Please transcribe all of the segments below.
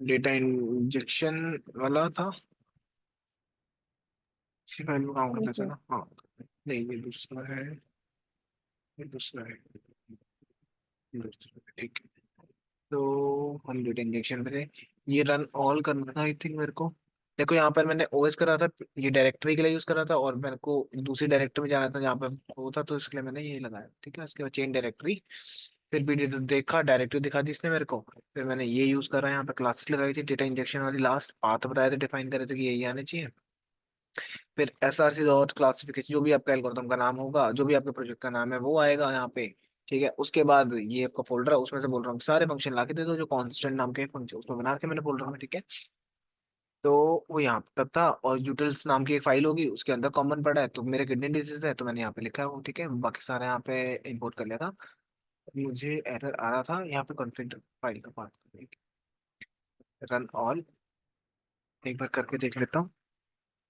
Data injection वाला था, इसी फाइल में काम करता था बिल्कुल। ना, हाँ। नहीं ये दूसरा है, ये दूसरा है, ये दूसरा है, ठीक है। तो हम डेटा इंजेक्शन पे थे, ये रन ऑल करना था आई थिंक मेरे को। देखो यहाँ पर मैंने ओएस करा था, ये डायरेक्टरी के लिए यूज करा था, और मेरे को दूसरी डायरेक्टरी में जाना था जहाँ पे वो था, तो इसके लिए मैंने ये लगाया, ठीक है। उसके बाद चेन डायरेक्टरी, फिर भी देखा डायरेक्टरी दिखा दी इसने मेरे को, फिर मैंने ये यूज करा, यहाँ पे क्लासेस लगाई थी डेटा इंजेक्शन वाली, लास्ट पाथ बताया था, डिफाइन करे थे कि यही आने चाहिए। फिर एसआरसी डॉट क्लासिफिकेशन, जो भी आपका एल्गोरिथम का नाम होगा, जो भी आपके प्रोजेक्ट का नाम है वो आएगा यहाँ पे, ठीक है। उसके बाद ये आपका फोल्डर है, उसमें से बोल रहा हूँ सारे फंक्शन ला के दे दो जो कांस्टेंट नाम के फंक्शन उसमें बना के मैंने फोल्डर में, ठीक है। तो वो यहाँ तक था, और यूटिल्स नाम की एक फाइल होगी, उसके अंदर कॉमन पड़ा है, तो मेरे किडनी डिजीज है तो मैंने यहाँ पे लिखा है वो, ठीक है। बाकी सारे यहाँ पे इंपोर्ट कर लिया था। मुझे एरर आ रहा था यहाँ पे कॉन्फ़िगर फाइल का पाथ, रन ऑल, एक बार करके देख लेता हूँ।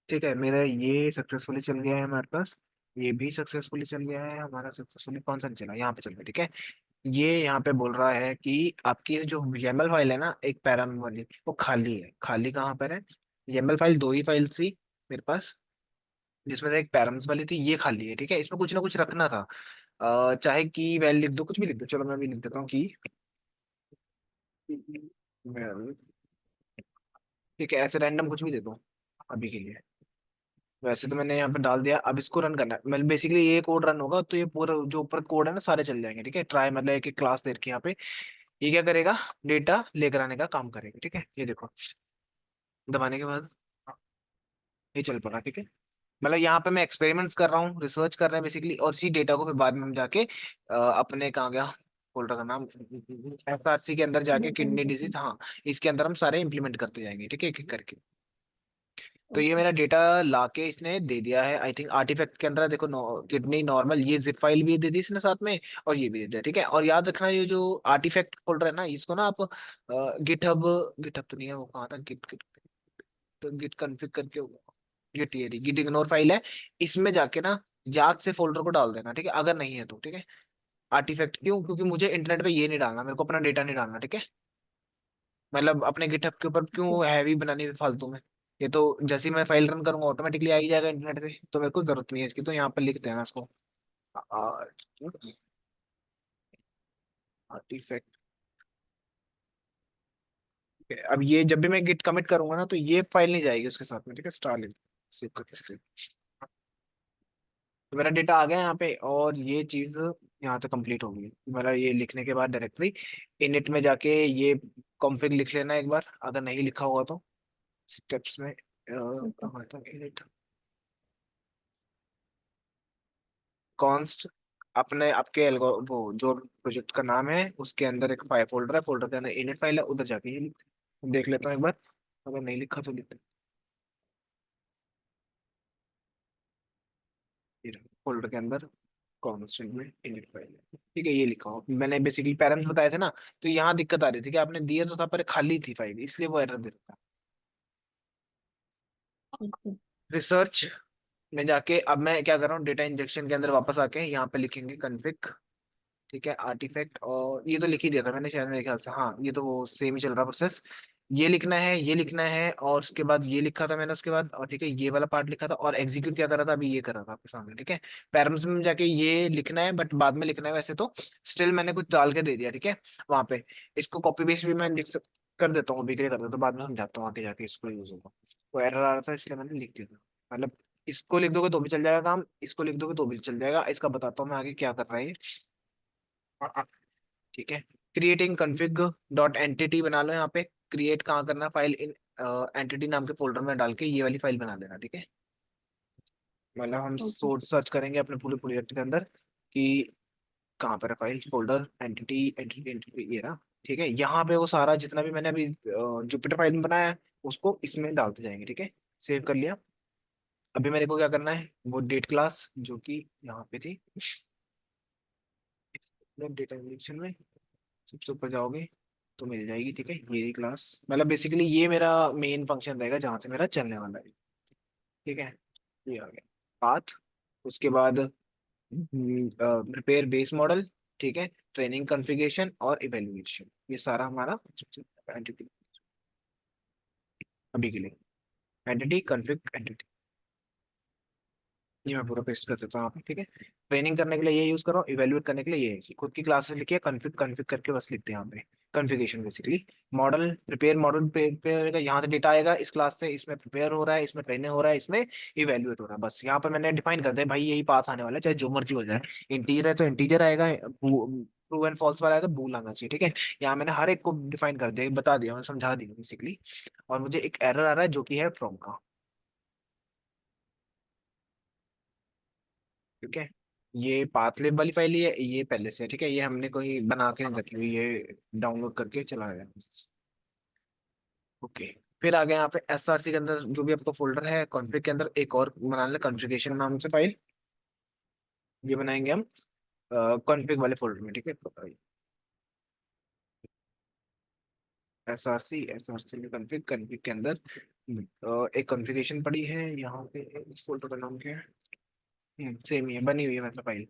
ठीक है, मेरा ये सक्सेसफुली चल गया है हमारे पास, ये भी सक्सेसफुली चल गया है हमारा, सक्सेसफुली कौन सा नहीं चला, यहाँ पे चल गया, ठीक है। ये यहाँ पे बोल रहा है कि आपकी जो YAML फाइल है ना, एक पैराम वाली, वो खाली है। खाली कहाँ पर है? YAML फाइल दो ही फाइल थी मेरे पास, जिसमें से एक पैरम्स वाली थी, ये खाली है, ठीक है। इसमें कुछ ना कुछ रखना था, चाहे की वैल लिख दो, कुछ भी लिख दो, चलो मैं भी लिख देता हूँ की वैल, ठीक है। ऐसे रैंडम कुछ भी दे दो अभी के लिए। वैसे तो मैंने यहाँ पे डाल दिया, अब इसको रन करना है, मतलब बेसिकली ये कोड रन होगा तो ये पूरा जो ऊपर कोड है ना सारे चल जाएंगे, ठीक है। ट्राई मतलब एक एक क्लास दे रखी है यहाँ पे, ये क्या करेगा, डेटा लेकर आने का काम करेगा, ठीक है। ये देखो, दबाने के बाद ये चल पड़ा, ठीक है। मतलब यहाँ पे मैं एक्सपेरिमेंट्स कर रहा हूँ, रिसर्च कर रहे हैं बेसिकली, और इसी डेटा को फिर बाद में हम जाके अपने कहाँ गया फोल्डर का नाम, एसआरसी के अंदर जाके डेटा किडनी इंजेक्शन। डिजीज, हाँ, इसके अंदर हम सारे इंप्लीमेंट करते जाएंगे, ठीक है, एक एक करके। तो ये ओके। मेरा डेटा लाके इसने दे दिया है आई थिंक, आर्टिफैक्ट के अंदर देखो, किडनी नॉर्मल, ये जिप फाइल भी दे दी इसने साथ में, और ये भी दे दिया, ठीक है। और याद रखना, ये जो आर्टिफैक्ट फोल्डर है ना, इसको ना आप गिटहब, गिटहब तो नहीं है वो, कहाँ था, गिट गिट, तो गिट कॉन्फ़िग करके, गिट, ये गिट इग्नोर फाइल है, इसमें जाके ना याद से फोल्डर को डाल देना, ठीक है, अगर नहीं है तो, ठीक है। आर्टिफैक्ट क्यों? क्योंकि मुझे इंटरनेट पे ये नहीं डालना, मेरे को अपना डेटा नहीं डालना, ठीक है। मतलब अपने गिटहब के ऊपर क्यों हैवी बनानी है फालतू में, ये तो जैसे ही मैं फाइल रन करूंगा ऑटोमेटिकली आ ही जाएगा इंटरनेट से, तो मेरे को जरूरत नहीं है इसकी, तो यहाँ पे लिख देना इसको आर्टिफैक्ट। अब ये जब भी मैं गिट कमिट करूंगा ना, तो ये फाइल नहीं जाएगी उसके साथ में, ठीक है, स्टार लिख सेव करके। तो मेरा डेटा आ गया यहाँ पे, और ये चीज यहाँ से कंप्लीट हो गई। मेरा ये लिखने के बाद डायरेक्टरी इनिट में जाके ये कॉन्फ़िग लिख लेना एक बार, अगर नहीं लिखा हुआ तो स्टेप्स में, ठीक है। कहाँ था इनिट, कॉन्स्ट, अपने आपके वो जो प्रोजेक्ट का नाम है उसके अंदर एक फाइल फोल्डर है, फोल्डर के अंदर इनिट फाइल है, उधर जाके ये देख लेता हूँ एक बार, अगर नहीं लिखा तो लिख फोल्डर के अंदर कॉन्स्टेंट में इनिट फाइल है, ठीक है, ये लिखा हो। मैंने बेसिकली पैरामीटर्स बताए थे ना, तो यहाँ दिक्कत आ रही थी कि आपने दिया तो था पर खाली थी फाइल, इसलिए वो एरर दे रहा था। ठीक है। रिसर्च में जाके अब मैं क्या कर रहा हूँ, डेटा इंजेक्शन के अंदर वापस आके यहाँ पे लिखेंगे कन्फिग, ठीक है, आर्टिफैक्ट, और ये तो लिख ही दिया था मैंने शायद, मेरे ख्याल से, हाँ, ये तो वो सेम ही चल रहा प्रोसेस। ये लिखना है, ये लिखना है, और उसके बाद ये लिखा था मैंने उसके बाद, और ठीक है, ये वाला पार्ट लिखा था, और एग्जीक्यूट क्या कर रहा था, अभी ये कर रहा था आपके सामने, ठीक है। पैरम्स में जाके ये लिखना है, बट बाद में लिखना है वैसे तो, स्टिल मैंने कुछ डाल के दे दिया, ठीक है, वहां पे। इसको कॉपी पेस्ट भी मैं कर देता हूँ, अभी के लिए कर देता हूँ, बाद में समझाता हूँ आगे जाके इसको यूज होगा। वो एरर आ रहा था इसलिए मैंने लिख दिया था, मतलब इसको लिख दोगे तो भी चल जाएगा काम, इसको लिख दोगे तो भी चल जाएगा, इसका बताता हूँ मैं आगे क्या कर रहा है ये। ठीक है, क्रिएटिंग config डॉट एंटिटी बना लो यहाँ पे, क्रिएट कहाँ करना, फाइल इन एंटिटी नाम के फोल्डर में डाल के ये वाली फाइल बना देना, ठीक है। मतलब हम ओके। सोर्स सर्च करेंगे अपने पूरे प्रोजेक्ट के अंदर कि कहाँ पर है file, folder, entity, entity, entity, ये रहा, ठीक है। यहाँ पे वो सारा जितना भी मैंने अभी जुपिटर फाइल में बनाया है उसको इसमें डालते जाएंगे, ठीक है। सेव कर लिया। अभी मेरे को क्या करना है, वो डेट क्लास जो कि यहाँ पे थी, डेटा इंजेक्शन में सबसे ऊपर जाओगे तो मिल जाएगी, ठीक है, ये क्लास, मतलब बेसिकली ये मेरा मेन फंक्शन रहेगा जहां से मेरा चलने वाला है, ठीक है। ये आ गया पाथ, उसके बाद प्रिपेयर बेस मॉडल, ठीक है, ट्रेनिंग कॉन्फ़िगरेशन और इवेल्युएशन, ये सारा हमारा एंटिटी। अभी के लिए। एंटिटी कॉन्फ़िग एंटिटी, ये मैं पूरा पेस्ट कर देता हूँ यहाँ पे, ठीक है। ट्रेनिंग करने के लिए ये यूज कर रहा हूँ, इवेल्युएट करने के लिए ये खुद की क्लासेस लिखी है, कॉन्फ़िग कॉन्फ़िग करके बस लिखते हैं यहाँ पे। Configuration basically model prepare, model prepare यहाँ से डेटा आएगा इस क्लास से, इसमें प्रिपेयर हो रहा है, इसमें ट्रेन हो रहा है, इसमें इवेल्युएट हो रहा है। बस यहाँ पे मैंने डिफाइन कर दिया भाई यही पास आने वाला है, चाहे जो मर्जी हो जाए। इंटीजर है तो इंटीजर आएगा, ट्रू एंड फॉल्स वाला है तो बूल आना चाहिए, ठीक है। यहाँ मैंने हर एक को डिफाइन कर दिया, बता दिया, मैंने समझा दिया बेसिकली। और मुझे एक एरर आ रहा है जो कि है फ्रॉम का, ठीक है। ये पाथलिब वाली फाइल ही है, ये पहले से है, ठीक है, ये हमने कोई बना के नहीं रखी हुई, ये डाउनलोड करके चला गया। ओके। फिर आ गए यहाँ पे एसआरसी के अंदर जो भी आपका फोल्डर है, कॉन्फ़िग के अंदर एक और बना लें कॉन्फ़िगरेशन नाम से फाइल। ये बनाएंगे हम कॉन्फ़िग वाले फोल्डर में, ठीक है। एसआरसी में कॉन्फ़िग, कॉन्फ़िग के अंदर एक कॉन्फ़िगरेशन पड़ी है यहाँ पे। इस फोल्डर का नाम क्या है? सेम ही है, बनी हुई है मतलब फाइल,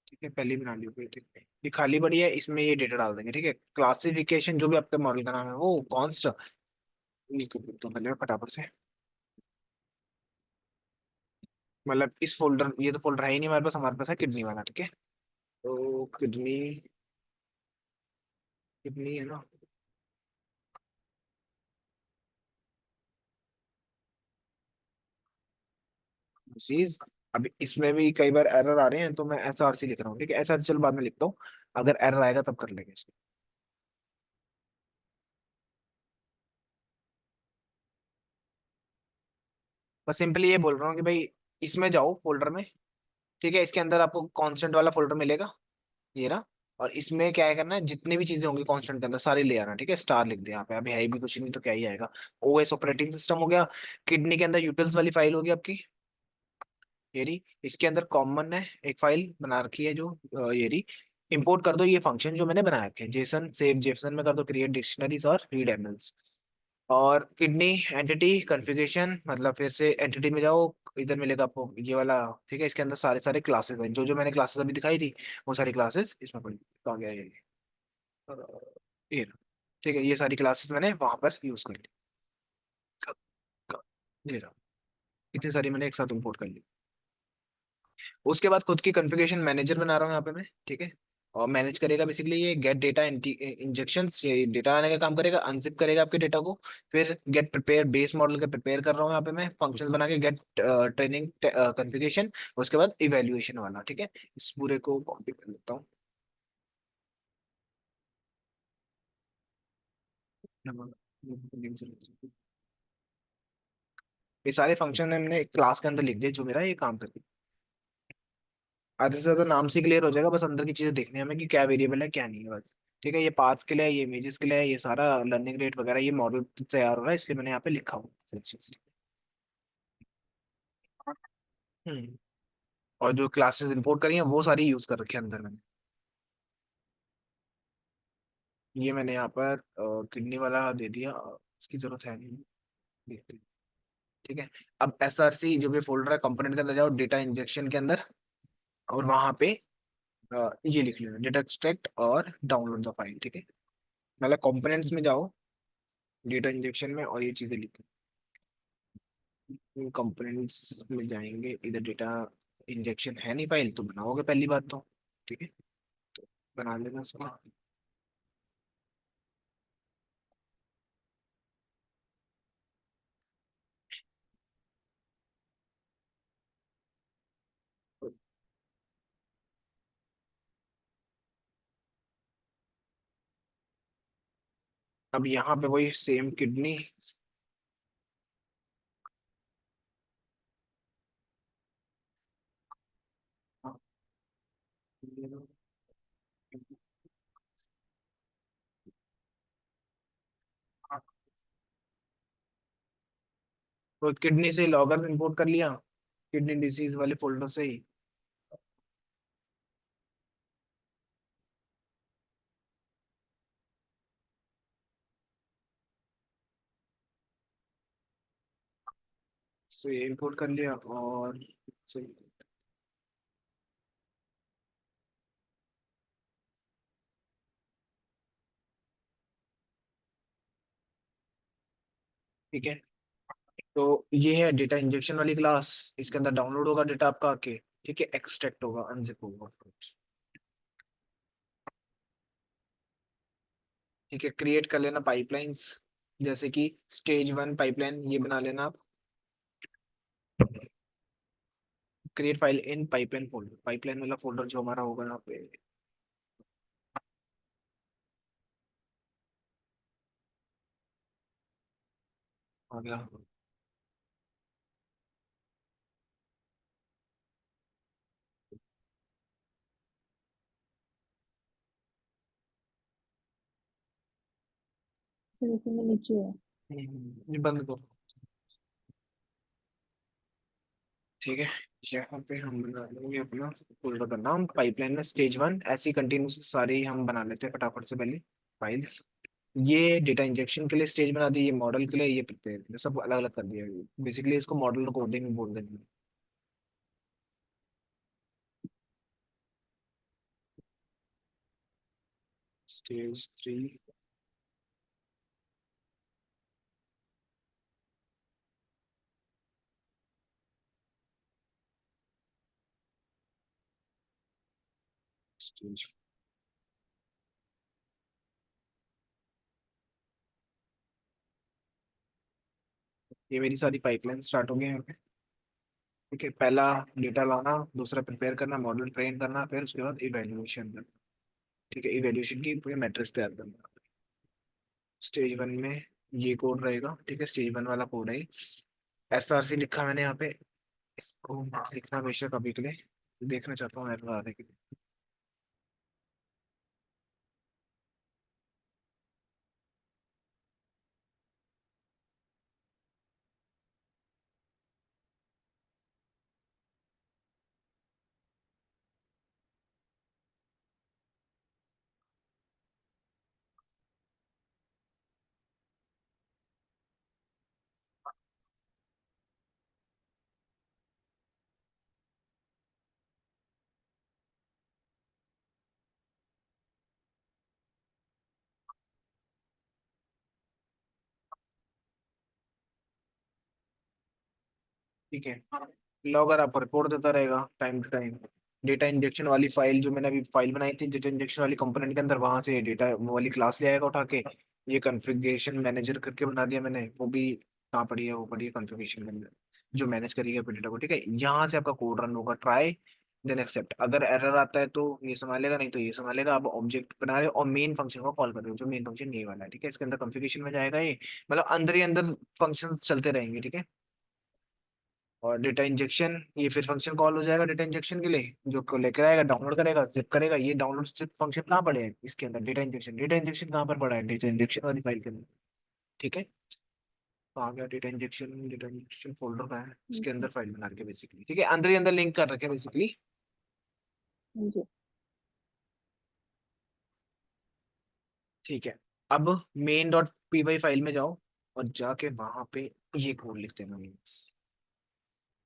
ठीक है, पहले ही बना ली हुई थी। ये खाली पड़ी है, इसमें ये डेटा डाल देंगे, ठीक है। क्लासिफिकेशन जो भी आपके मॉडल का नाम है वो कॉन्स्ट, तो पहले फटाफट से, मतलब इस फोल्डर, ये तो फोल्डर है ही नहीं हमारे पास, हमारे पास है किडनी वाला, ठीक है। तो किडनी, किडनी है ना, चीज। अभी इसमें भी कई बार एरर आ रहे हैं तो मैं एसआरसी लिख रहा हूँ, ठीक है। एसआरसी चलो बाद में लिखता हूँ, अगर एरर आएगा तब कर लेंगे इसको। बस सिंपली ये बोल रहा हूँ कि भाई इसमें जाओ फोल्डर में, ठीक है, इसके अंदर आपको कांस्टेंट वाला फोल्डर मिलेगा, ये रहा। और इसमें क्या है करना है, जितनी भी चीजें होंगी कांस्टेंट के अंदर सारी ले आना, ठीक है। स्टार लिख दे यहाँ पे, अभी है ही भी कुछ नहीं तो क्या ही आएगा। ओएस ऑपरेटिंग सिस्टम हो गया, किडनी के अंदर यूटिल्स वाली फाइल होगी आपकी, ये रही। इसके अंदर कॉमन है एक फाइल बना रखी है जो ये रही। इंपोर्ट कर दो ये फंक्शन जो मैंने बना रखे हैं, जेसन सेव जेसन में कर दो, क्रिएट डिक्शनरीज और रीड एमएल्स। और किडनी एंटिटी कॉन्फ़िगरेशन, मतलब फिर से एंटिटी में जाओ, इधर मिलेगा आपको ये वाला, ठीक है। इसके अंदर सारे सारे क्लासेस हैं, जो जो मैंने क्लासेस अभी दिखाई थी वो सारी क्लासेस इसमें पड़ी। तो आ गया अ, ये रहा। ठीक है, ये सारी क्लासेस मैंने वहां पर यूज कर ली। ये रहा, इतनी सारी मैंने एक साथ इंपोर्ट कर ली। उसके बाद खुद की कॉन्फ़िगरेशन मैनेजर बना रहा हूँ यहाँ पे मैं, ठीक है। और मैनेज करेगा बेसिकली ये गेट डेटा इंजेक्शन, ये डेटा आने का काम करेगा, अनजिप करेगा आपके डेटा को। फिर गेट प्रिपेयर बेस मॉडल का प्रिपेयर कर रहा हूँ यहाँ पे मैं, फंक्शन बना के गेट ट्रेनिंग कॉन्फ़िगरेशन, उसके बाद इवेल्युएशन वाला, ठीक है। इस पूरे को कॉपी कर लेता हूँ। ये सारे फंक्शन हमने एक क्लास के अंदर लिख दिए जो मेरा ये काम करती है। आधे से ज्यादा नाम से क्लियर हो जाएगा, बस अंदर की चीजें देखनी है हमें कि क्या वेरिएबल है क्या नहीं है, बस। ठीक है, ये पाथ के लिए है, ये इमेजेस के लिए है, ये सारा लर्निंग रेट वगैरह ये मॉडल तैयार हो रहा है, इसलिए मैंने यहाँ पे लिखा हुआ है चीज। हम्म। और जो क्लासेस इंपोर्ट करी हैं वो सारी यूज कर रखी है अंदर मैंने। ये मैंने यहाँ पर किडनी वाला दे दिया, इसकी जरूरत है नहीं, देखते हैं। ठीक है। अब एसआरसी जो भी फोल्डर है कंपोनेंट के अंदर जाओ, डेटा इंजेक्शन के अंदर, और वहां पे ये लिख लेना डेटा एक्सट्रैक्ट और डाउनलोड द फाइल, ठीक है। मतलब कंपोनेंट्स में जाओ, डेटा इंजेक्शन में, और ये चीजें लिखो। कंपोनेंट्स में जाएंगे, इधर डेटा इंजेक्शन है नहीं फाइल तो बनाओगे पहली बात तो, ठीक है। बना लेना उसको। अब यहाँ पे वही सेम किडनी, तो किडनी से लॉगर इंपोर्ट कर लिया, किडनी डिजीज वाले फोल्डर से ही। से इंपोर्ट कर लिया और से ठीक है। तो ये है डेटा इंजेक्शन वाली क्लास। इसके अंदर डाउनलोड होगा डेटा आपका आके, ठीक है, एक्सट्रैक्ट होगा, अनजिप होगा। ठीक है, क्रिएट कर लेना पाइपलाइंस, जैसे कि स्टेज 1 पाइपलाइन ये बना लेना आप। Create file in pipeline folder, pipeline वाला फोल्डर जो हमारा होगा यहाँ पे आ गया। फिर इसमें नीचे है। ये बंद करो। ठीक है, यहाँ पे हम बना लेंगे अपना फोल्डर का नाम पाइपलाइन में स्टेज 1, ऐसी कंटिन्यूस सारे ही हम बना लेते हैं फटाफट से पहले फाइल्स। ये डेटा इंजेक्शन के लिए स्टेज बना दी, ये मॉडल के लिए, ये प्रिपेयर, सब अलग अलग कर दिया। बेसिकली इसको मॉडल कोडिंग बोल देंगे। स्टेज 3। स्टेज, ये मेरी सारी पाइपलाइन स्टार्ट हो गई है। ठीक है, पहला डेटा लाना, दूसरा प्रिपेयर करना, मॉडल ट्रेन करना, फिर उसके बाद इवेल्युएशन करना। ठीक है, इवेल्युएशन की पूरी मैट्रिक्स तैयार करना। स्टेज 1 में ये कोड रहेगा। ठीक है, स्टेज 1 वाला कोड है। SRC लिखा मैंने यहाँ पे, इसको मत लिखना बेशक अभी के लिए, देखना चाहता हूँ एरर आ रहा है कि नहीं। ठीक है, लॉगर आपको रिपोर्ट देता रहेगा time to time. Data injection वाली फाइल जो मैंने अभी फाइल बनाई थी डेटा इंजेक्शन वाली कंपोनेंट के अंदर, वहां से डेटा वाली क्लास ले आएगा उठा के। ये कॉन्फ़िगरेशन मैनेजर करके बना दिया मैंने, वो भी कहाँ पड़ी है, वो पड़ी है कॉन्फ़िगरेशन के अंदर, जो मैनेज करेगी अपने डेटा को। ठीक है, यहाँ से आपका कोड रन होगा, ट्राई देन एक्सेप्ट। अगर एरर आता है तो ये संभालेगा, नहीं तो ये संभालेगा। आप ऑब्जेक्ट बना रहे हो और मेन फंक्शन को कॉल कर रहे हो, जो मेन फंक्शन ये वाला है। ठीक है, इसके अंदर कॉन्फ़िगरेशन में जाएगा ये, मतलब अंदर ही अंदर फंक्शन चलते रहेंगे। ठीक है, और डेटा इंजेक्शन, ये फिर फंक्शन कॉल हो जाएगा डेटा इंजेक्शन के लिए, जो को लेकर आएगा, डाउनलोड करेगा, जिप करेगा। ये डाउनलोड जिप फंक्शन कहाँ पड़े हैं इसके अंदर, डेटा इंजेक्शन। डेटा इंजेक्शन कहाँ पर पड़ा है, डेटा इंजेक्शन वाली फाइल के अंदर। ठीक है, तो आ गया data injection. Data injection folder का है, इसके अंदर फाइल बना रखे बेसिकली। ठीक है, अंदर ही अंदर लिंक कर रखे बेसिकली। जी। ठीक है, अब main.py फाइल में जाओ और जाके वहां पे ये कोड लिख देना।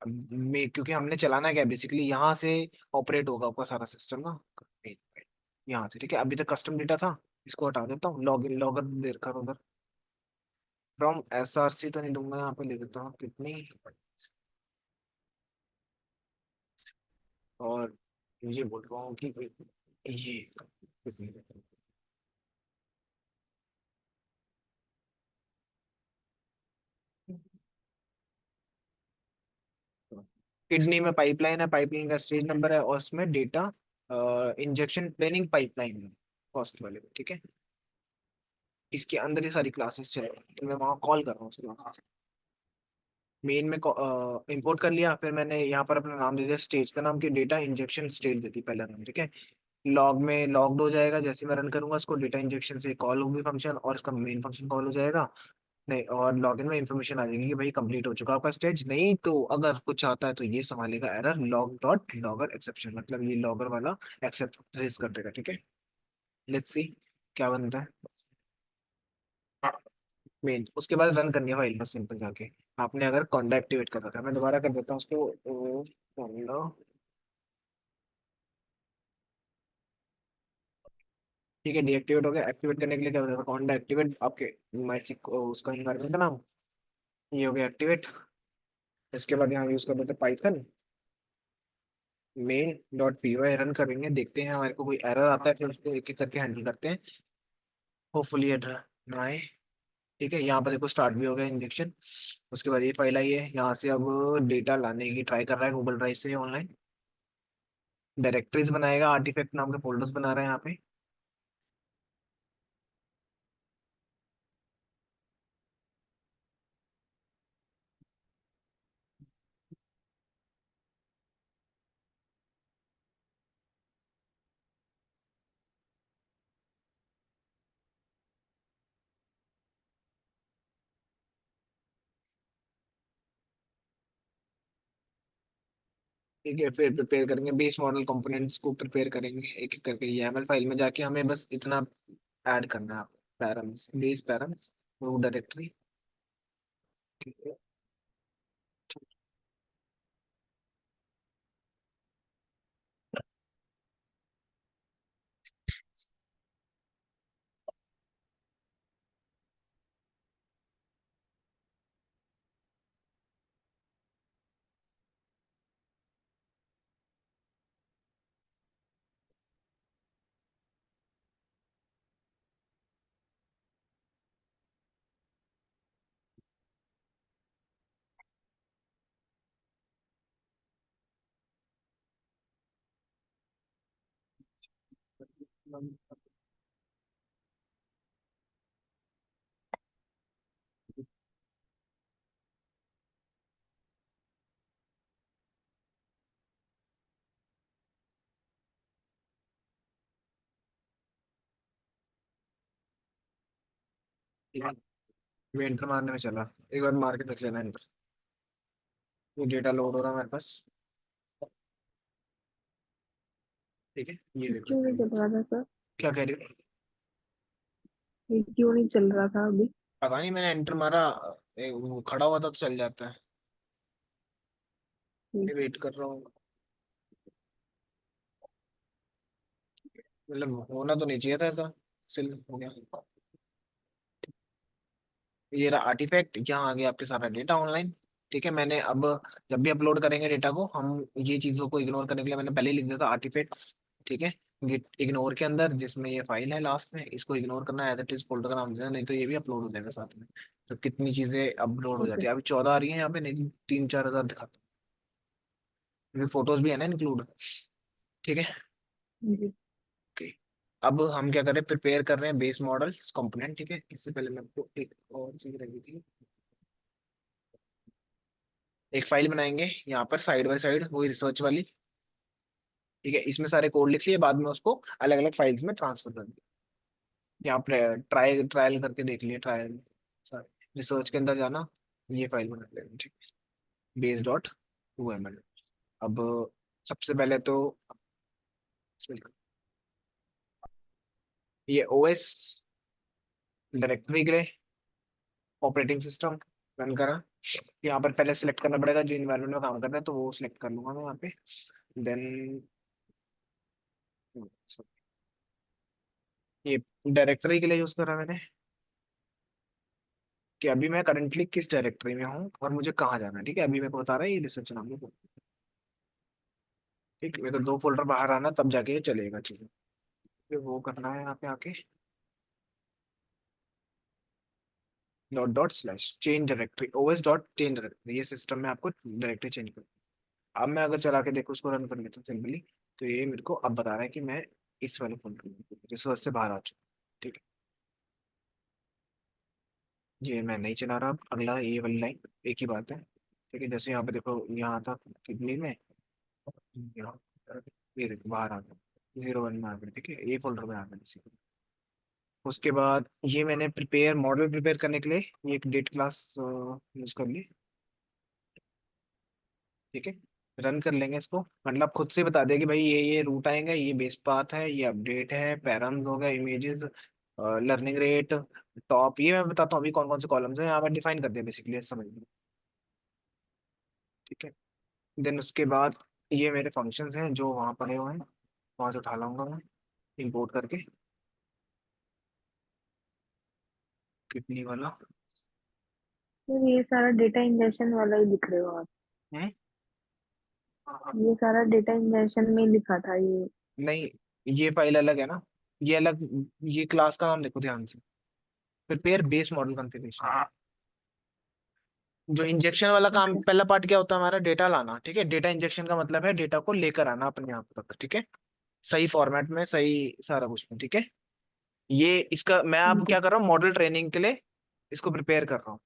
क्योंकि हमने चलाना क्या है बेसिकली, यहाँ से ऑपरेट होगा आपका सारा सिस्टम ना, यहाँ से। ठीक है, अभी तक कस्टम डेटा था, इसको हटा देता हूँ। लॉग इन लॉगर दे रखा था उधर। फ्रॉम SRC तो नहीं दूंगा, यहाँ पे ले देता हूँ कितनी। और ये बोल रहा हूँ कि ये किडनी में पाइपलाइन है, पाइपलाइन का स्टेज नंबर है, और उसमें डेटा इंजेक्शन प्लानिंग पाइपलाइन है कॉस्ट वाले में। ठीक है, इसके अंदर ही सारी क्लासेस चल रही हैं, तो मैं वहाँ कॉल कर रहा हूँ उसको। मेन में इंपोर्ट कर लिया, फिर मैंने यहाँ पर अपना नाम दे दिया, स्टेज का नाम की डेटा इंजेक्शन स्टेज देती पहला नाम। ठीक है, लॉग में लॉग्ड हो जाएगा, जैसे मैं रन करूंगा उसको, डेटा इंजेक्शन से कॉल होगी फंक्शन, और इसका मेन फंक्शन कॉल हो जाएगा। नहीं, और लॉगिन में इंफॉर्मेशन आ जाएगी कि भाई कंप्लीट हो चुका आपका स्टेज। नहीं तो अगर कुछ आता है तो ये संभालेगा error, log dot logger exception, मतलब ये लॉगर वाला एक्सेप्ट रेज कर देगा। ठीक है, लेट्स सी क्या बनता है। मेन उसके बाद रन करनी है फाइल, बस सिंपल जाके। आपने अगर कॉन्डा एक्टिवेट कर रखा है, मैं दोबारा कर देता हूँ उसको। कॉन्डा, ठीक है, डीएक्टिवेट हो गया। एक्टिवेट करने के लिए क्या होता है, कॉन्डा एक्टिवेट आपके माइसिक उसका इन्वायरमेंट का नाम, ये हो गया एक्टिवेट। इसके बाद यहाँ यूज कर देते Python main dot P Y, run करेंगे, देखते हैं हमारे को कोई एरर आता है, फिर उसको एक एक करके हैंडल करते हैं। होपफुली एरर ना आए। ठीक है, यहाँ पर देखो स्टार्ट भी हो गया इंजेक्शन। उसके बाद ये फाइल आई है, यहाँ से अब डेटा लाने की ट्राई कर रहा है गूगल ड्राइव से ऑनलाइन। डायरेक्टरीज बनाएगा, आर्टिफैक्ट नाम के फोल्डर्स बना रहा है यहाँ पे। ठीक है, फिर प्रिपेयर करेंगे बेस मॉडल कंपोनेंट्स को, प्रिपेयर करेंगे एक एक करके। YAML फाइल में जाके हमें बस इतना ऐड करना है, params base params root directory. ठीक है, ठीक है, मैं एंटर मारने में चला, एक बार मार के देख लेना एंटर। ये डेटा लोड हो रहा है हमारे पास। ठीक है, ये देखो क्यों नहीं चल रहा था सर? क्या कह रही हो। ये क्यों नहीं चल रहा था अभी? पता नहीं, मैंने एंटर मारा, वो खड़ा हुआ था तो चल जाता है। ठीक। मैं वेट कर रहा हूँ, मतलब होना तो नहीं चाहिए था ऐसा, स्टिल हो गया। ये रहा आर्टिफैक्ट, यहाँ आ गया आपके सारा डेटा ऑनलाइन। ठीक है, मैंने अब जब भी अपलोड करेंगे डेटा को हम, ये चीज़ों को इग्नोर करने के लिए मैंने पहले ही लिख दिया था आर्टिफैक्ट्स। ठीक है, गिट इग्नोर के अंदर जिसमें ये फाइल है लास्ट में, इसको इग्नोर करना है, एज इट इज फोल्डर का नाम देना, नहीं तो ये भी अपलोड हो जाएगा साथ में। तो कितनी चीजें अपलोड हो ओके। जाती है, अभी 14 आ रही है यहाँ पे, नहीं 3-4 हज़ार दिखाता है, फोटोज भी है ना इंक्लूड। ठीक है, जी। ओके। अब हम क्या करें, प्रिपेयर कर रहे हैं बेस मॉडल कंपोनेंट। ठीक है, इससे पहले मैं आपको एक और चीज रखी थी, एक फाइल बनाएंगे यहाँ पर साइड बाय साइड, वही रिसर्च वाली। ठीक है, इसमें सारे कोड लिख लिए, बाद में उसको अलग अलग फाइल्स में ट्रांसफर कर दिया। यहाँ पर ट्राई ट्रायल करके देख लिए, ट्रायल रिसर्च के अंदर जाना, ये फाइल बना लेंगे। ठीक, बेस डॉट UML। अब सबसे पहले तो ये OS डायरेक्टरी के लिए ऑपरेटिंग सिस्टम रन करा। यहाँ पर पहले सिलेक्ट करना पड़ेगा जो इन्वायरमेंट में काम कर रहा है, तो वो सिलेक्ट कर लूंगा मैं यहाँ पे। देन ये डायरेक्टरी के लिए यूज करा मैंने, कि अभी मैं करंटली किस डायरेक्टरी में हूँ और मुझे कहाँ जाना है। ठीक है, अभी मेरे को बता रहा है ये रिसर्च नाम का। ठीक, मेरे को 2 फोल्डर बाहर आना, तब जाके ये चलेगा चीजें। फिर वो करना है यहाँ पे आके, dot dot slash change directory OS dot change directory, ये सिस्टम में आपको डायरेक्टरी चेंज कर। अब मैं अगर चला के देखो उसको रन कर लेता हूँ सिंपली, तो ये मेरे को अब बता रहा है कि मैं इस वाले फोल्डर में रिसोर्स से बाहर आ चुका हूँ। ठीक है, ये मैं नहीं चला रहा, अब अगला ये वाली लाइन एक ही बात है। ठीक है, जैसे यहाँ पे देखो, यहाँ था किडनी में, यहाँ ये देखो बाहर आ गया, 0 1 में आ गया। ठीक है, ये फोल्डर में आ गया इसी। उसके बाद ये मैंने प्रिपेयर मॉडल प्रिपेयर करने के लिए ये एक डेट क्लास यूज कर ली। ठीक है, रन कर लेंगे इसको, मतलब खुद से बता देगा कि भाई ये रूट आएगा, ये बेस पाथ है, ये अपडेट है, पैरम्स हो गया, इमेजेस, लर्निंग रेट, टॉप, ये मैं बताता हूँ अभी कौन कौन से कॉलम्स हैं यहाँ पर डिफाइन कर दिया बेसिकली, समझ लो। ठीक है, देन उसके बाद ये मेरे फंक्शंस हैं जो वहाँ पड़े हुए हैं, वहाँ से उठा लाऊंगा मैं इंपोर्ट करके, कितनी वाला। तो ये सारा डेटा इंजेक्शन वाला ही लिख रहे हो आप? हम्म। हाँ, हाँ। ये सारा डेटा इंजेक्शन में ही लिखा था ये? नहीं, ये फाइल अलग है ना, ये अलग। ये क्लास का नाम देखो ध्यान से, प्रिपेयर बेस मॉडल कॉन्फ़िगरेशन। जो इंजेक्शन वाला काम, ओके। पहला पार्ट क्या होता है हमारा, डेटा लाना, ठीक है। डेटा इंजेक्शन का मतलब है डेटा को लेकर आना अपने आप तक, ठीक है, सही फॉर्मेट में, सही सारा कुछ में, ठीक है। ये इसका मैं अब ठीक है। क्या कर रहा हूँ, मॉडल ट्रेनिंग के लिए इसको प्रिपेयर कर रहा हूँ,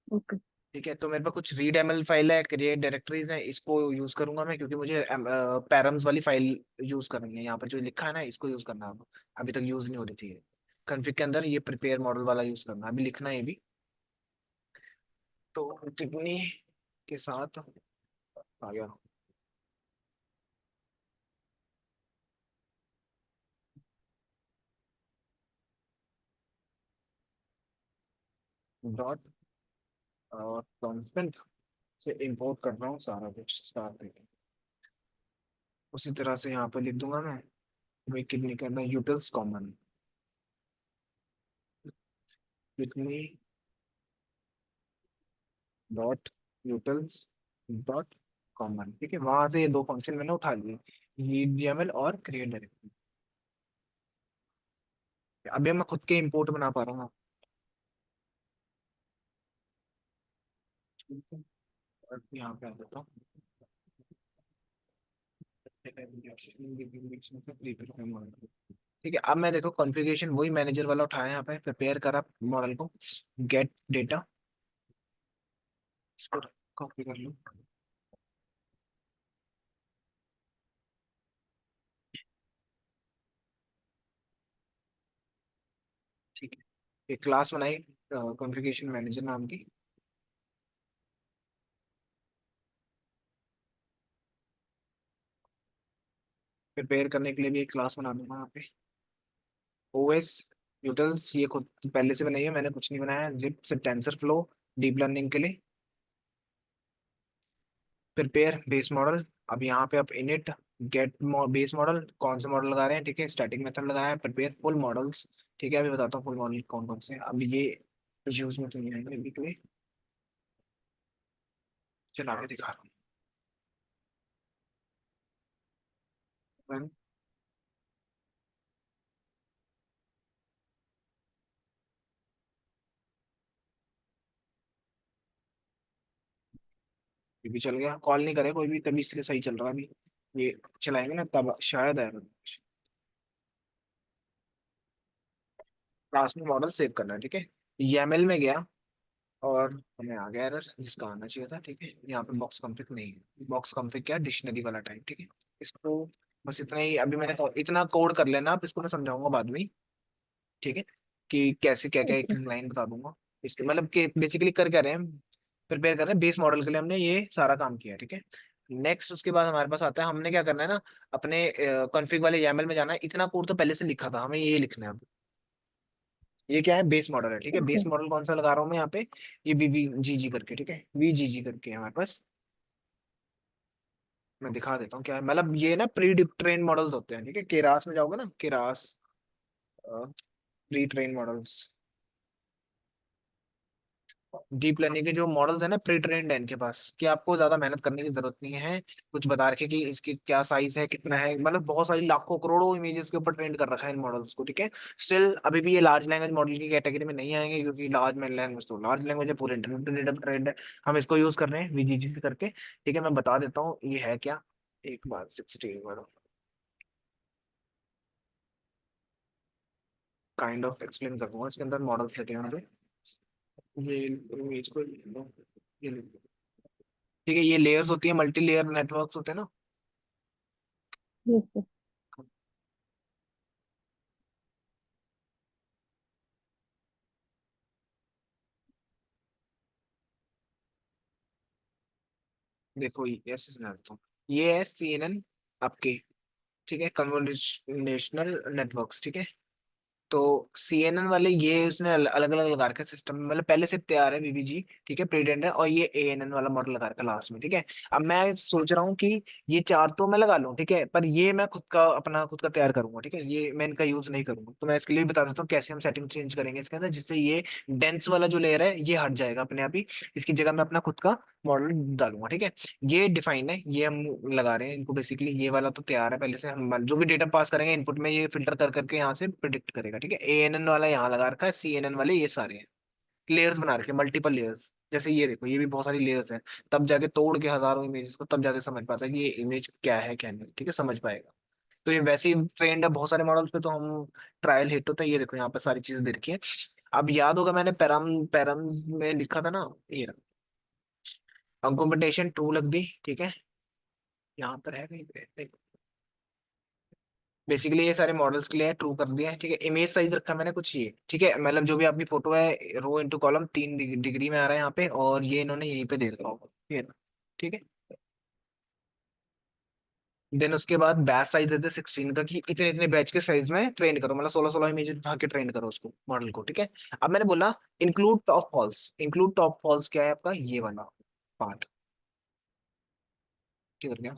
ओके। ठीक है। तो मेरे पास कुछ रीड एमएल फाइल है, क्रिएट डायरेक्टरीज है, इसको यूज करूंगा मैं, क्योंकि मुझे पैरम्स वाली फाइल यूज करनी है। यहाँ पर जो लिखा है ना, इसको यूज करना है अब, अभी तक यूज नहीं हो रही थी ये। कॉन्फ़िग के अंदर ये प्रिपेयर मॉडल वाला यूज करना है, अभी लिखना है ये भी। तो टिप्पणी के साथ आ गया डॉट और कॉन्स्टेंट से इंपोर्ट कर रहा हूँ सारा कुछ स्टार्ट करके। उसी तरह से यहाँ पे लिख दूंगा मैं, मेक इट करना यूटिल्स कॉमन, टिप्पणी डॉट यूटिल्स डॉट कॉमन, ठीक है। वहां से ये दो फंक्शन मैंने उठा लिए, रीडएमएल और क्रिएट डायरेक्टरी। अभी मैं खुद के इंपोर्ट बना पा रहा हूँ, ठीक है। और यहाँ पे आ जाता हूँ, ठीक है। अब मैं देखो कॉन्फ़िगरेशन वही मैनेजर वाला उठाया, यहाँ पे प्रिपेयर करा मॉडल को, गेट डेटा, इसको कॉपी कर लो, ठीक है। एक क्लास बनाई कॉन्फ़िगरेशन मैनेजर नाम की, प्रिपेयर करने के लिए भी एक क्लास बना दूंगा यहाँ पे। ओएस यूटिल्स ये खुद पहले से बनाई है, मैंने कुछ नहीं बनाया। जिप से टेंसर फ्लो डीप लर्निंग के लिए, प्रिपेयर बेस मॉडल। अब यहाँ पे आप इनिट गेट बेस मॉडल, कौन से मॉडल लगा रहे हैं, ठीक है। स्टैटिक मेथड लगाया है, प्रिपेयर फुल मॉडल्स, ठीक है। अभी बताता हूँ फुल मॉडल कौन कौन से हैं। अब ये यूज में तो नहीं आएंगे अभी के लिए, चला के दिखा रहा हूँ। ये भी चल गया, कॉल नहीं करे कोई भी, तभी इसलिए सही चल रहा है अभी। ये चलाएंगे ना तब शायद आएगा। क्लास में मॉडल सेव करना है, ठीक है। YAML में गया और हमें आ गया एरर जिसका आना चाहिए था, ठीक है। यहाँ पे बॉक्स कॉन्फिग नहीं है, बॉक्स कॉन्फिग क्या, डिक्शनरी वाला टाइप, ठीक है। इसको बस इतना ही अभी मैंने इतना कोड कर लेना, आप इसको मैं समझाऊंगा बाद में ही, ठीक है, कि कैसे क्या क्या, एक ओके। लाइन बता दूंगा इसके, मतलब कि बेसिकली कर क्या रहे हैं, प्रिपेयर कर रहे हैं बेस मॉडल के लिए, हमने ये सारा काम किया, ठीक है। नेक्स्ट उसके बाद हमारे पास आता है, हमने क्या करना है ना, अपने कॉन्फ़िग वाले YAML में जाना है। इतना कोड तो पहले से लिखा था, हमें ये लिखना है अब। ये क्या है, बेस मॉडल है, ठीक है। Base okay. मॉडल कौन सा लगा रहा हूँ मैं यहाँ पे, ये VVGG करके, ठीक है, VGG करके है हमारे पास। मैं दिखा देता हूँ क्या है, मतलब ये ना प्री ट्रेन मॉडल्स होते हैं, ठीक है। केरास में जाओगे ना, Keras pre train models, deep learning के जो मॉडल्स है ना, प्री ट्रेन्ड है इनके पास, कि आपको ज्यादा मेहनत करने की जरूरत नहीं है। कुछ बता रखे कि इसकी क्या साइज है, कितना है, मतलब बहुत सारी लाखों करोड़ों इमेजेस के ऊपर ट्रेंड कर रखा है इन मॉडल्स को, ठीक है। स्टिल अभी भी ये लार्ज लैंग्वेज मॉडल की कैटेगरी में नहीं आएंगे, क्योंकि लार्ज लैंग्वेज तो लार्ज लैंग्वेज है, पूरे इंटरनेट ट्रेंड है। हम इसको यूज कर रहे हैं VGG करके, ठीक है। मैं बता देता हूँ ये है क्या, एक बार 16 काइंड ऑफ एक्सप्लेन कर दूंगा। इसके अंदर मॉडल्स लगे हैं मुझे, ये इमेज को ये ठीक है। ये लेयर्स होती है, मल्टी लेयर नेटवर्क्स होते हैं ना। Yes sir. देखो ये ऐसे सुना देता हूँ, ये है CNN आपके, ठीक है, कन्वोल्यूशनल नेटवर्क्स, ठीक है। तो CNN वाले ये उसने अलग अलग लगा रखा है सिस्टम में, मतलब पहले से तैयार है VBG, ठीक है, प्रीटेंडर, और ये ANN वाला मॉडल लगा रखा है लास्ट में, ठीक है। अब मैं सोच रहा हूँ कि ये चार तो मैं लगा लूँ, ठीक है, पर ये मैं खुद का अपना खुद का तैयार करूंगा, ठीक है, ये मैं इनका यूज नहीं करूंगा। तो मैं इसके लिए भी बता देता हूँ कैसे हम सेटिंग चेंज करेंगे इसके अंदर, जिससे ये डेंस वाला जो लेयर है ये हट जाएगा अपने आप ही। इसकी जगह मैं अपना खुद का मॉडल डालूंगा, ठीक है। ये डिफाइन है, ये हम लगा रहे हैं इनको बेसिकली। ये वाला तो तैयार है पहले से, हम जो भी डेटा पास करेंगे इनपुट में ये फिल्टर कर करके यहाँ से प्रिडिक्ट करेगा, ठीक है। ANN वाला यहाँ लगा रखा है, CNN वाले ये सारे हैं, लेयर्स बना रखे, मल्टीपल लेयर्स। जैसे ये देखो, ये भी बहुत सारी लेयर्स हैं, तब जाके तोड़ के हजारों इमेजेस को तब जाके समझ पाता है कि ये इमेज क्या है क्या नहीं, ठीक है, समझ पाएगा। तो ये वैसे ही ट्रेंड है बहुत सारे मॉडल्स पे, तो हम ट्रायल हिट होता है। ये देखो यहाँ पे सारी चीजें दे रखी है। अब याद होगा मैंने पैराम पैराम में लिखा था ना, ये कंप्यूटेशन टू लग दी, ठीक है, यहाँ पर है कहीं पे। बेसिकली ये सारे मॉडल्स के लिए ट्रू कर दिया है, ठीक है। इमेज साइज रखा मैंने कुछ ये, ठीक है, मतलब जो भी आपकी फोटो है रो इनटू कॉलम 3 डिग्री में आ रहा है यहाँ पे, और ये इन्होंने यहीं पे दे रखा होगा, ये ना, ठीक है। देन उसके बाद बैच साइज देते 16 का, कि इतने इतने बैच के साइज में ट्रेन करो, मतलब 16 16 इमेज उठा के ट्रेन करो उसको मॉडल को, ठीक है। अब मैंने बोला include top false. Include top false क्या है आपका, ये वाला पार्ट, ठीक है क्या,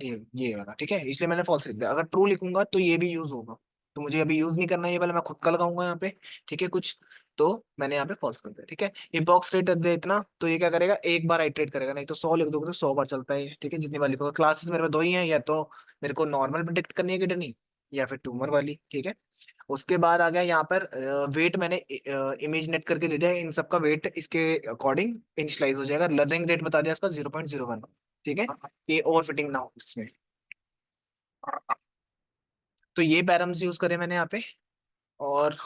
ये वाला, ठीक है। इसलिए मैंने फॉल्स लिख दिया। अगर ट्रू लिखूंगा तो ये भी यूज होगा, तो मुझे अभी यूज नहीं करना है ये वाला, मैं खुद का लगाऊंगा यहाँ पे, ठीक है कुछ। तो मैंने यहाँ पे फॉल्स कर दिया, ठीक है। ये बॉक्स रेट दे इतना, तो ये क्या करेगा, एक बार आइटरेट करेगा, नहीं तो 100 लिख दोगे तो 100 बार चलता है ये, ठीक है। जितनी बार लिखोगे, क्लासेस मेरे में दो ही हैं, या तो मेरे को नॉर्मल प्रिडिक्ट करनी है किडनी, या फिर ट्यूमर वाली, ठीक है। उसके बाद आ गया यहाँ पर वेट, मैंने इमेज नेट करके दे दिया, इन सबका वेट इसके अकॉर्डिंग इनिशलाइज हो जाएगा। लर्निंग रेट बता दिया इसका 0.01, ठीक है, ये ओवर फिटिंग ना हो इसमें। तो ये पैरम्स यूज करे मैंने यहाँ पे। और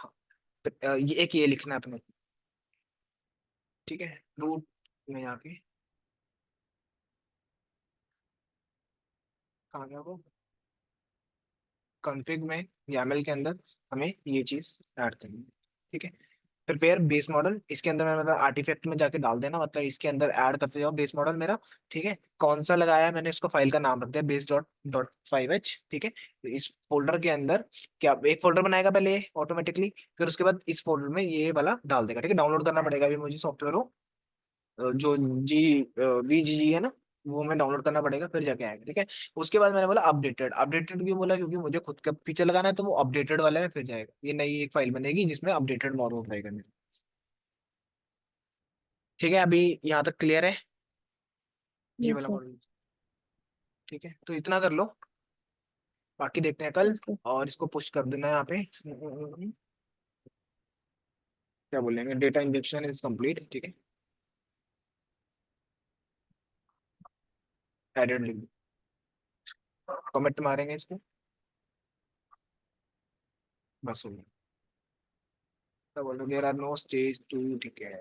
ये एक ये लिखना है अपने, ठीक है, रूट में जाके, कहाँ गया वो, कॉन्फ़िग में, YAML के अंदर हमें ये चीज ऐड करनी है, ठीक है। प्रिपेयर बेस मॉडल, इसके अंदर मैं मतलब आर्टिफैक्ट में जाके डाल देना, मतलब इसके अंदर ऐड करते जाओ बेस मॉडल मेरा, ठीक है। कौन सा लगाया है मैंने, इसको फाइल का नाम रख दिया बेस डॉट डॉट 5h, ठीक है। तो इस फोल्डर के अंदर क्या एक फोल्डर बनाएगा पहले ऑटोमेटिकली, फिर उसके बाद इस फोल्डर में ये वाला डाल देगा, ठीक है। डाउनलोड करना पड़ेगा अभी मुझे सॉफ्टवेयर हो, जो जी VGG है ना, वो हमें डाउनलोड करना पड़ेगा, फिर जाके आएगा, ठीक है। उसके बाद मैंने बोला अपडेटेड। अपडेटेड क्यों बोला, क्योंकि मुझे खुद का फीचर लगाना है, तो वो अपडेटेड वाले में फिर जाएगा, ये नई एक फाइल बनेगी जिसमें अपडेटेड मॉडल रहेगा मेरा, ठीक है। अभी यहाँ तक क्लियर है ये यस वाला सर। मॉडल, ठीक है। तो इतना कर लो, बाकी देखते हैं कल। ओके। और इसको पुश कर देना है यहाँ पे, क्या बोलेंगे, डेटा इंजेक्शन इज कंप्लीट, ठीक है, एडेड लिख कमेंट मारेंगे इसको, बस हो गया। तो बोलो there are no stage two, ठीक है।